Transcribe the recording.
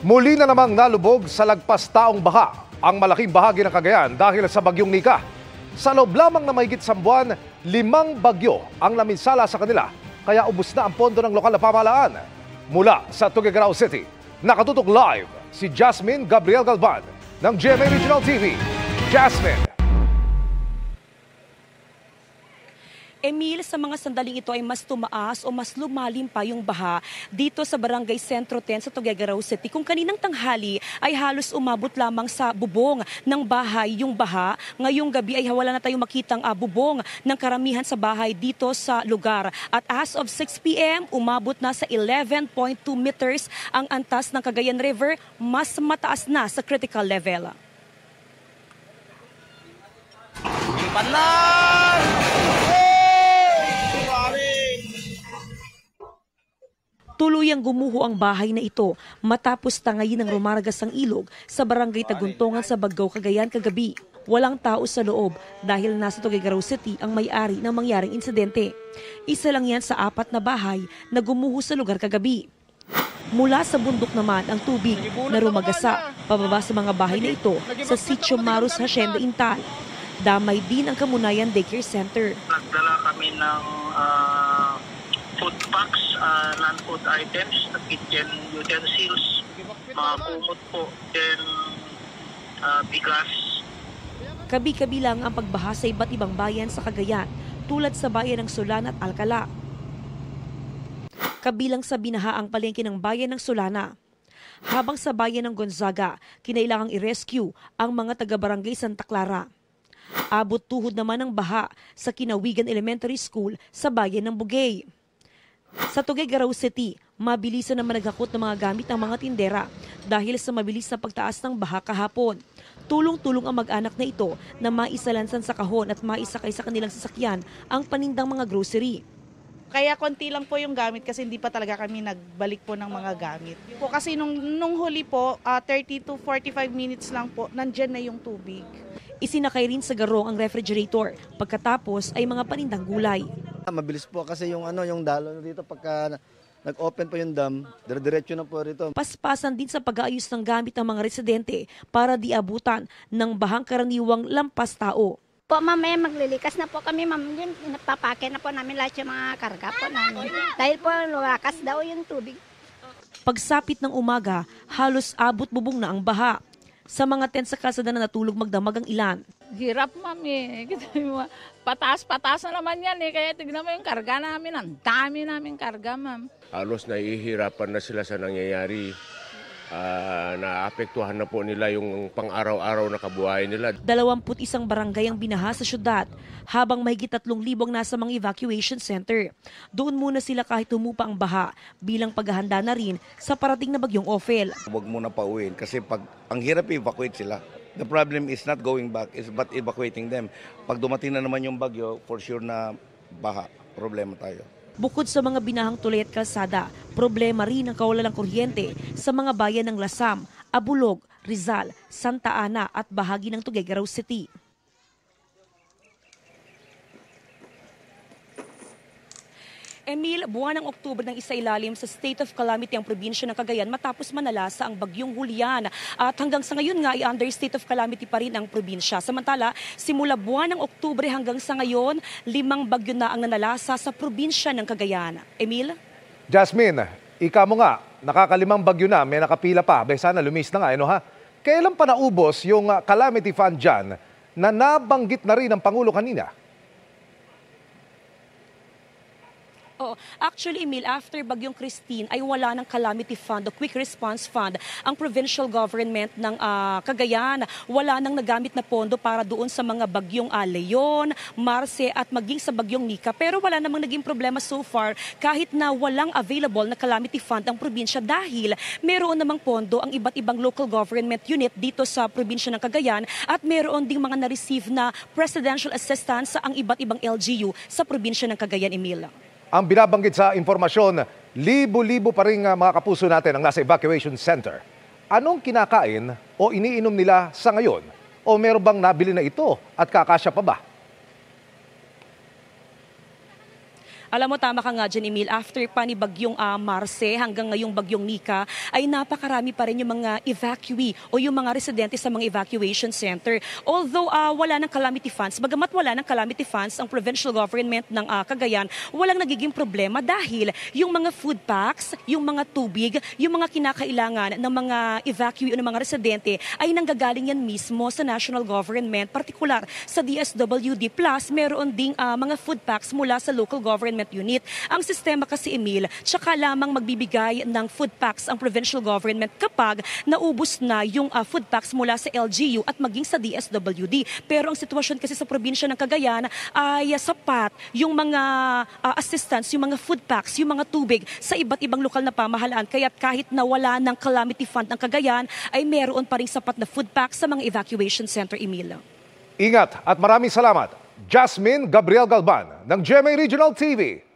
Muli na namang nalubog sa lagpas taong baha ang malaking bahagi ng Cagayan dahil sa bagyong Nika. Sa loob lamang na mahigit isang buwan, 5 bagyo ang naminsala sa kanila, kaya ubos na ang pondo ng lokal na pamahalaan. Mula sa Tuguegarao City, nakatutok live si Jasmine Gabriel Galban ng GMA Regional TV. Jasmine. Emil, sa mga sandaling ito ay mas tumaas o mas lumalim pa yung baha dito sa Barangay Sentro 10 sa Tuguegarao City. Kung kaninang tanghali ay halos umabot lamang sa bubong ng bahay yung baha. Ngayong gabi ay wala na tayong makitang bubong ng karamihan sa bahay dito sa lugar. At as of 6 p.m., umabot na sa 11.2 meters ang antas ng Cagayan River, mas mataas na sa critical level. Tuluyang gumuho ang bahay na ito matapos tangayin ng rumaragas ang ilog sa Barangay Taguntongan sa Bagao, Cagayan kagabi. Walang tao sa loob dahil nasa Tuguegarao City ang may-ari ng mangyaring insidente. Isa lang yan sa 4 na bahay na gumuho sa lugar kagabi. Mula sa bundok naman ang tubig na rumagasa pababa sa mga bahay na ito sa Sitio Marus, Hacienda Intal. Damay din ang Kamunayan Daycare Center. Nagdala kami ng food packs, non-food items, kitchen utensils, mga kumot po, then bigas. Kabi-kabi lang ang pagbaha sa iba't ibang bayan sa Cagayan, tulad sa bayan ng Solana at Alcala. Kabilang sa binaha ang palengke ng bayan ng Solana. Habang sa bayan ng Gonzaga, kinailangang i-rescue ang mga taga-barangay Santa Clara. Abot tuhod naman ang baha sa Kinawigan Elementary School sa bayan ng Bugay. Sa Tuguegarao City, mabilisan naman naghakot ng mga gamit ng mga tindera dahil sa mabilis na pagtaas ng baha kahapon. Tulong-tulong ang mag-anak na ito na maisalansan sa kahon at maisakay sa kanilang sasakyan ang panindang mga grocery. Kaya konti lang po yung gamit kasi hindi pa talaga kami nagbalik po ng mga gamit. Po kasi nung huli po, 30 to 45 minutes lang po, nandyan na yung tubig. Isinakay rin sa garong ang refrigerator, pagkatapos ay mga panindang gulay. Mabilis po kasi yung dalo dito pagka nag-open po yung dam, dire-diretso na po rito. Paspasan din sa pag-aayos ng gamit ng mga residente para di abutan ng bahang karaniwang lampas tao. Po mamaya maglilikas na po kami, ma'am. Yun, napapake na po namin lahat yung mga karga po namin. Dahil po lumakas daw yung tubig. Pagsapit ng umaga, halos abot bubong na ang baha. Sa mga tent sa kalsada na natulog magdamag ang ilan. Hirap, ma'am eh. Pataas-pataas na naman yan eh. Kaya tignan mo yung karga namin. Ang dami namin karga, ma'am. Halos nahihirapan na sila sa nangyayari. Naapektuhan na po nila yung pang-araw-araw na kabuhayan nila. 21 barangay ang binaha sa syudad, habang mahigit 3,000 ang nasa mga evacuation center. Doon muna sila kahit humupa ang baha bilang paghahanda na rin sa parating na bagyong Ophel. Huwag muna pauwiin kasi pag ang hirap i-evacuate sila. The problem is not going back, is but evacuating them. Pag dumating na naman yung bagyo, for sure na baha, problema tayo. Bukod sa mga binahang tulay at kalsada, problema rin ang kawalan ng kuryente sa mga bayan ng Lasam, Abulog, Rizal, Santa Ana at bahagi ng Tuguegarao City. Emil, buwan ng Oktubre ng isailalim sa state of calamity ang probinsya ng Cagayan matapos manalasa ang bagyong Julian. At hanggang sa ngayon nga ay under state of calamity pa rin ang probinsya. Samantala, simula buwan ng Oktubre hanggang sa ngayon, 5 bagyo na ang nanalasa sa probinsya ng Cagayan. Emil? Jasmine, ika mo nga, nakakalimang bagyo na, may nakapila pa. Sana lumis na nga, ha? Kailan pa naubos yung calamity fund dyan na nabanggit na rin ng Pangulo kanina? Actually, Emil, after Bagyong Christine ay wala ng calamity fund, the quick response fund. Ang provincial government ng Cagayan, wala nang nagamit na pondo para doon sa mga bagyong Leon, Marce at maging sa bagyong Nika. Pero wala namang naging problema so far kahit na walang available na calamity fund ang probinsya dahil meron namang pondo ang iba't ibang local government unit dito sa probinsya ng Cagayan at meron ding mga na-receive na presidential assistance sa ang iba't ibang LGU sa probinsya ng Cagayan, Emil. Ang binabanggit sa informasyon, libo-libo pa rin mga kapuso natin ang nasa evacuation center. Anong kinakain o iniinom nila sa ngayon? O meron bang nabili na ito at kakasya pa ba? Alam mo, tama ka nga dyan, Emil. After pa ni Bagyong Marce hanggang ngayong Bagyong Nika, ay napakarami pa rin yung mga evacuee o yung mga residente sa mga evacuation center. Although wala ng calamity funds, bagamat wala ng calamity funds, ang provincial government ng Cagayan, walang nagiging problema dahil yung mga food packs, yung mga tubig, yung mga kinakailangan ng mga evacuee o ng mga residente ay nanggagaling yan mismo sa national government, partikular sa DSWD. Plus, meron ding mga food packs mula sa local government unit. Ang sistema kasi, Emil, tsaka lamang magbibigay ng food packs ang provincial government kapag naubos na yung food packs mula sa LGU at maging sa DSWD. Pero ang sitwasyon kasi sa probinsya ng Cagayan ay sapat yung mga assistance, yung mga food packs, yung mga tubig sa iba't ibang lokal na pamahalaan. Kaya kahit nawala ng calamity fund ng Cagayan, ay meron pa rin sapat na food packs sa mga evacuation center, Emil. Ingat at maraming salamat, Jasmine Gabriel Galban ng GMA Regional TV.